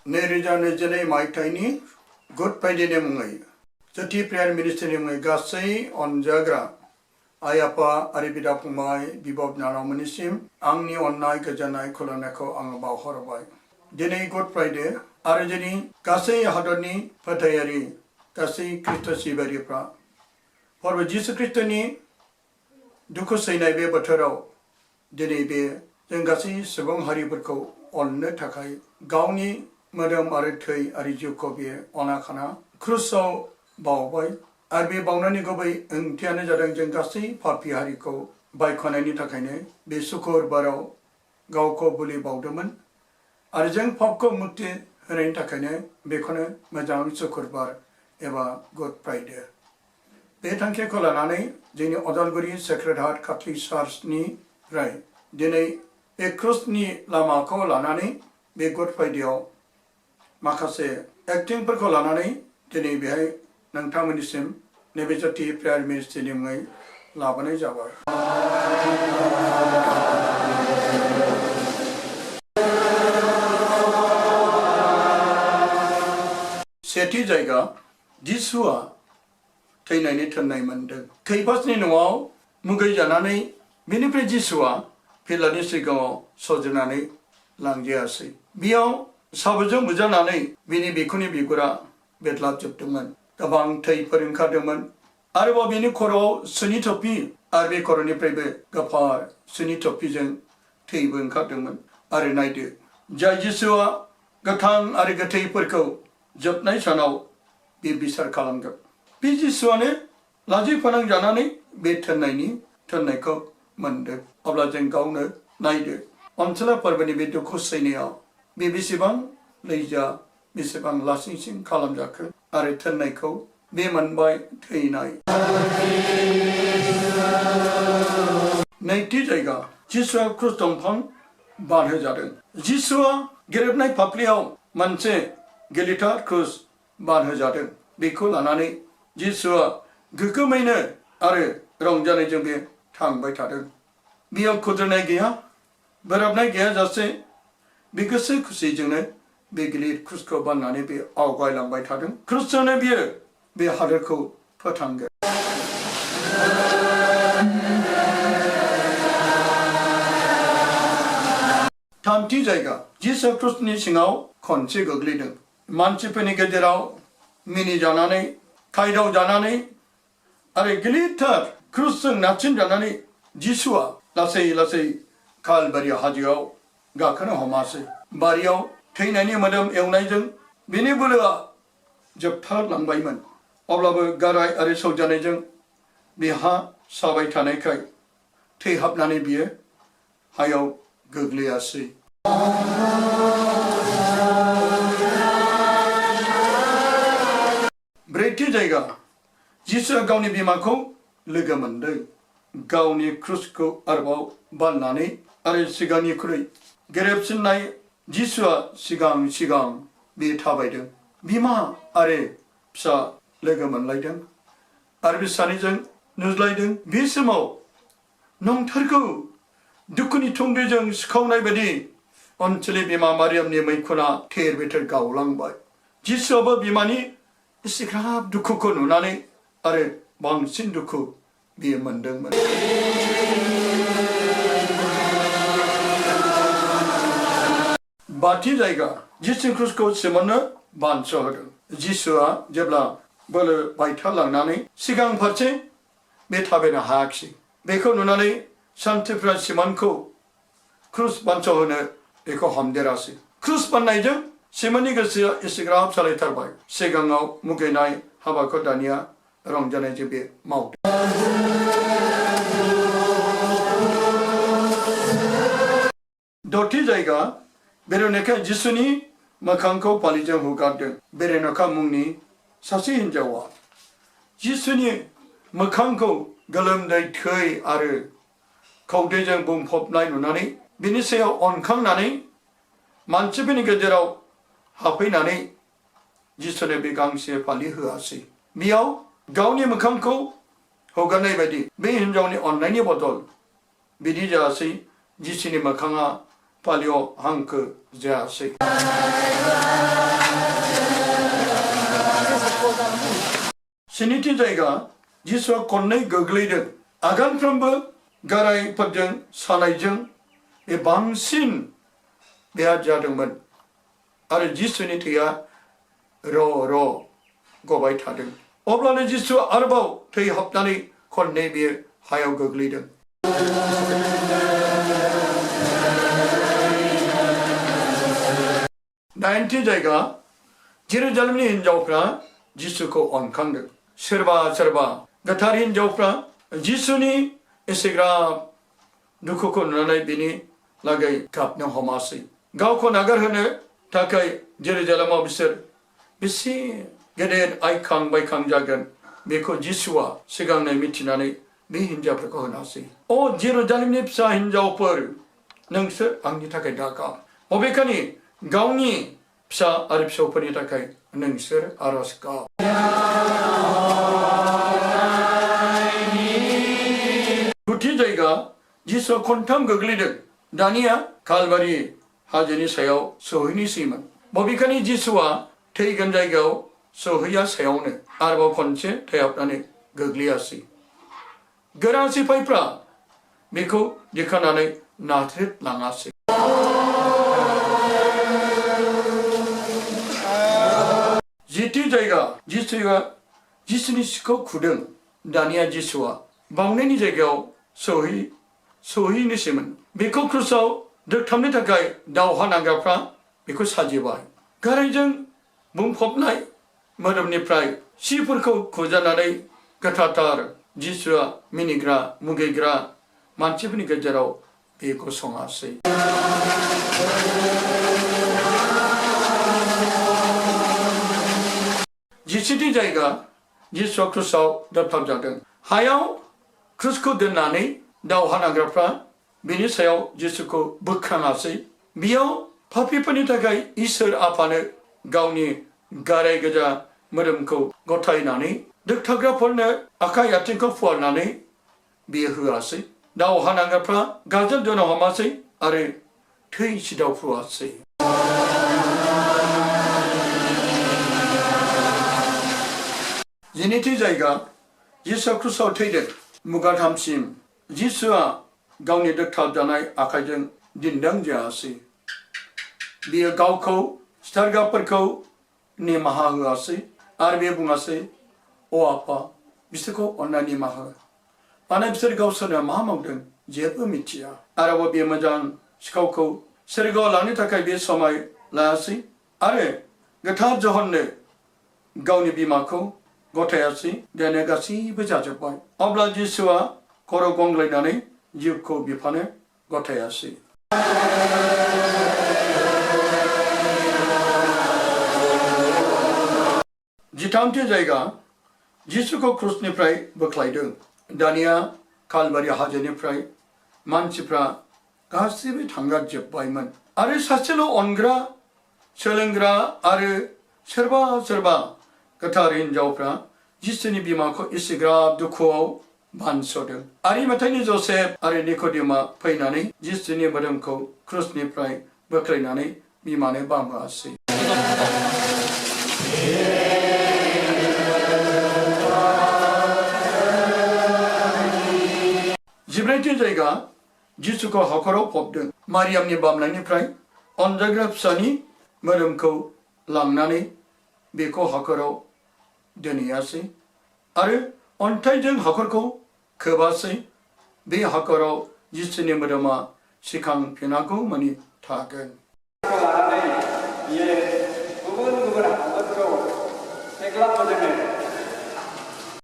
नैरोजा नैजिनै मायथाइनि गुड फ्राइडेनि मुङै जथि प्राइम मिनिस्टारनि मुङै गासै अनजाग्रा आइ आफा आरो बिदा फंबाय बिब' बिनानावमोननिसिम आंनि अननाय गोजोननाय खुलुमनायखौ आङो बावहरबाय। दिनै गुड फ्राइडे आरो जोंनि गासै हादरनि फोथायारि गासै ख्रिस्ट' सिबियारिफ्रा प्रभु जिसु ख्रिस्ट'नि दुखु सैनाय बे बोथोराव दिनै बे जों गासै सुबुं हारिफोरखौ अननो थाखाय गावनि मोदोम आरो थै आरो जिउखौ बे अनाखाना क्रुसाव बावबाय आरो बे बावनायनि गुबै ओंथियानो जादों जों गासै पापि हारिखौ बायख'नायनि थाखायनो बे सुक्रुबाराव गावखौ बोलि बावदोंमोन आरो जों पापखौ मुक्ति होनायनि थाखायनो बेखौनो मोजां सुक्रुबार एबा गुड फ्राइडे बे थांखिखौ लानानै जोंनि उदालगुरि सेक्रेड हार्ट काथलिक चार्चनिफ्राय दिनै बे क्रुसनि लामाखौ लानानै बे गुड फ्राइडेआव माखासे एक्टिंफोरखौ लानानै दिनै बेहाय नोंथांमोननिसिम नैबे जथि प्राइम मिनिस्टारनि मुङै लाबोनाय जाबाय। सेथि जायगा जिसुआ थैनायनि थोननाय मोनदों। खैफासनि न'आव मुगै जानानै बेनिफ्राय जिसुआ पिलातनि सिगाङाव सजनानै लांजायासै। बेयाव साबोजों बुजानानै बिनि बिखुंनि बिगुरा बेदलाबजोबदोंमोन। गोबां थैफोर ओंखारदोंमोन। आरोबाव बिनि खर'आव सुनि थफि आरो बे खर'निफ्रायबो गोफार सुनि थफिजों थैबो ओंखारदोंमोन। आरो नायदो जाय जिसुआ गोथां आरो गोथैफोरखौ जोबनाय सानाव बे बिसार खालामगोन। बे जिसुआनो लाजि फोनांजानानै बे थोननायखौ मोनदों। अब्ला जों गावनो नायदो अनसुला फोरबोनि बे दुखु सैनायाव बे बेसेबां लैजा बेसेबां लासिंसिं खालामजाखो आरो थोननायखौ बे मोनबाय थैनाय। नैथि जायगा जिसुआ क्रुस दंफां बानहोजादों। जिसुआ गेरेबनाय फाफ्लियाव मोनसे गिलिटार क्रुस बानहोजादों। बेखौ लानानै जिसुआ गोग्गोमैनो आरो रंजानायजों बे थांबाय थादों। बेयाव खुद्रिनाय गैया, बोराबनाय गैयाजासे बे गोसो खुसिजोंनो बे गिलिर क्रुसखौ बाननानै बे आवगायलांबाय थादों। क्रुसजोंनो बियो बे हादोरखौ फोथांगोन। थामथि जायगा जिसु क्रुसनि सिङाव खनसे गोग्लैदों। मानसिफोरनि गेजेराव मिनिजानानै खायदाव जानानै आरो गिलिरथार क्रुसजों नारसिनजानानै जिसुआ लासै लासै कालबारि हाजोआव गाखोनो हमासै। बारियाव थैनायनि मोदोम एवनायजों बिनि बोलोआ जोबथारलांबायमोन। अब्लाबो गाराय आरो सौजानायजों बिहा साबाय थानायखाय थैहाबनानै बियो हायाव गोग्लैयासै। ब्रैथि जायगा जिसुआ गावनि बिमाखौ लोगो मोनदों। गावनि क्रुसखौ आरोबाव बाननानै आरो सिगांनिख्रुइ गेरेबसिननाय जिसुआ सिगां बे थाबायदों। बिमा आरो फिसा लोगो मोनलायदों आरो बे सानैजों नुज्लायदों। बे समाव नंथारगौ दुखुनि थुंग्रिजों सिखावनाय बायदि अनसुलि बिमा मारियामनि मैखुना थेर बेथेर गावलांबाय। जिसुआबो बिमानि एसेग्राब दुखुखौ नुनानै आरो बांसिन दुखु बियो मोनदोंमोन। बाथि जायगा जिसु क्रुसखौ सिमोननो बानस'होदों। जिसुआ जेब्ला बोलो बायथारलांनानै सिगां फारसे बे थाबायनो हायाखिसै। बेखौ नुनानै सान्थ्रिफ्रा सिमोनखौ क्रुस बानस'होनो बेखौ हमदेरासै। क्रुस बाननायजों सिमोननि गोसोआ एसेग्राब सालायथारबाय। सिगाङाव मुगैनाय हाबाखौ दानिया रंजानायजों बे मावदों। दथि जायगा बेरेनखा जिसुनि मोखांखौ फालिजों हुगारदों। बेरेनखा मुंनि सासे हिन्जावा जिसुनि मोखांखौ गोलोमदै थै आरो खौदैजों बुंफबनाय नुनानै बिनि सायाव अनखांनानै मानसिफोरनि गेजेराव हाबफैनानै जिसुनो बे गांसे फालि होआसै। बेयाव गावनि मोखांखौ हगारनाय बायदि बे हिन्जावनि अननायनि बदल बिदि जायासै। जिसुनि मोखाङा फालियाव हांखो जायासै। स्निथि जायगा जिसुआ खननै गोग्लैदों आगानफ्रोमबो गारायफोरजों सानायजों बे बांसिन बेहा जादोंमोन आरो जिसुनि थैया र' गबाय थादों अब्लानो जिसु आरोबाव थै हाबनानै खननै बेयो हायाव गोग्लैदों दाइनथि जायगा जेरुजालेमनि हिनजावफ्रा जिसुखौ अनखांदों सोरबा गोथार हिनजावफ्रा जिसुनि एसेग्राब दुखुखौ नुनानै बिनि लागै गाबनो हमासै गावखौ नागारहोनो थाखाय जेरुजालेमाव बिसोर बेसे गेदेर आइखां बायखां जागोन बेखौ जिसुआ सिगांनो मिथिनानै बे हिनजावफोरखौ होनासै अ जेरुजालेमनि फिसा हिनजावफोर नोंसोर आंनि थाखाय दागाब बबेखानि गावनि फिसा आरो फिसौफोरनि थाखाय नोंसोर आरज गाब गुथि जायगा जिसुआ खनथाम गोग्लैदों दानिया कालबारि हाजोनि सायाव सहैनोसैमोन बबेखानि जिसुआ थैगोन जायगायाव सहैया सायावनो आरोबाव खनसे थैहाबनानै गोग्लैयासै गोरा सिपाहिफ्रा बेखौ दिखांनानै नाथ्रोदलाङासै जिथि जायगा जिसुनि सिखौ खुदों दानिया जिसुआ बावनायनि जायगायाव सहैनोसैमोन बेखौ क्रुसाव दोगथाबनो थाखाय दावहा नांग्राफ्रा बेखौ साजिबाय गारायजों बुंफबनाय मोदोमनिफ्राय सिफोरखौ खुजानानै गोथारथार जिसुआ मिनिग्रा मुगैग्रा मानसिफोरनि गेजेराव बेखौ सङासै जिसेथि जायगा जिसुआ क्रुसाव दोबथाबजादों हायाव क्रुसखौ दोननानै दावहा नांग्राफ्रा बेनि सायाव जिसुखौ बोखाङासै बेयाव पापीफोरनि थाखाय इसोर आफानो गावनि गाराय गोजा मोदोमखौ गथायनानै दोगथाबग्राफोरनो आखाइ आथिंखौ फुवारनानै बियो होआसै दावहा नांग्राफ्रा गाजोल दोनो हमासै आरो थै सिदावफ्रुआसै जिनैथि जायगा जिसुआ क्रुसाव थैदों मुगाथामसिम जिसुआ गावनि दोगथाबजानाय आखाइजों दिन्दां जायासै बियो गावखौ सिथारग्राफोरखौ निमाहा होआसै आरो बे बुङासै अ आफा बिसोरखौ अननानै निमाहा हो माने बिसोर गावसोरनो मा मावदों जेबो मिथिया आरोबाव बे मोजां सिखावखौ सोरगोआव लांनो थाखाय बे समाय लायासै आरो गोथार जहननो गावनि बिमाखौ गथायासै दानिया गासैबो जाजोब्बाय अब्ला जिसुआ खर' गंग्लायनानै जिउखौ बिफानो गथायासै जिथामथि जायगा जिसुखौ क्रुसनिफ्राय बोख्लायदों दानिया कालबारि हाजोनिफ्राय मानसिफ्रा गासैबो थांगाजोब्बायमोन आरो सासेल' अनग्रा सोलोंग्रा आरो सोरबा गोथार हिनजावफ्रा जिसुनि बिमाखौ एसेग्राब दुखुआव बानस'दों आरिमाथाइनि जसेफ आरो निक'डिमा फैनानै जिसुनि मोदोमखौ क्रुसनिफ्राय बोख्लायनानै बिमानो बामहोआसै जिब्रैथि जायगा जिसुखौ हाखराव फबदों मारियामनि बामनायनिफ्राय अनजाग्रा फिसानि मोदोमखौ लांनानै बेखौ हाखराव दोनहैयासै आरो अन्थाइजों हाखरखौ खोबासै बे हाखराव जिसुनि मोदोमा सिखांफिनागौ मानि थागोन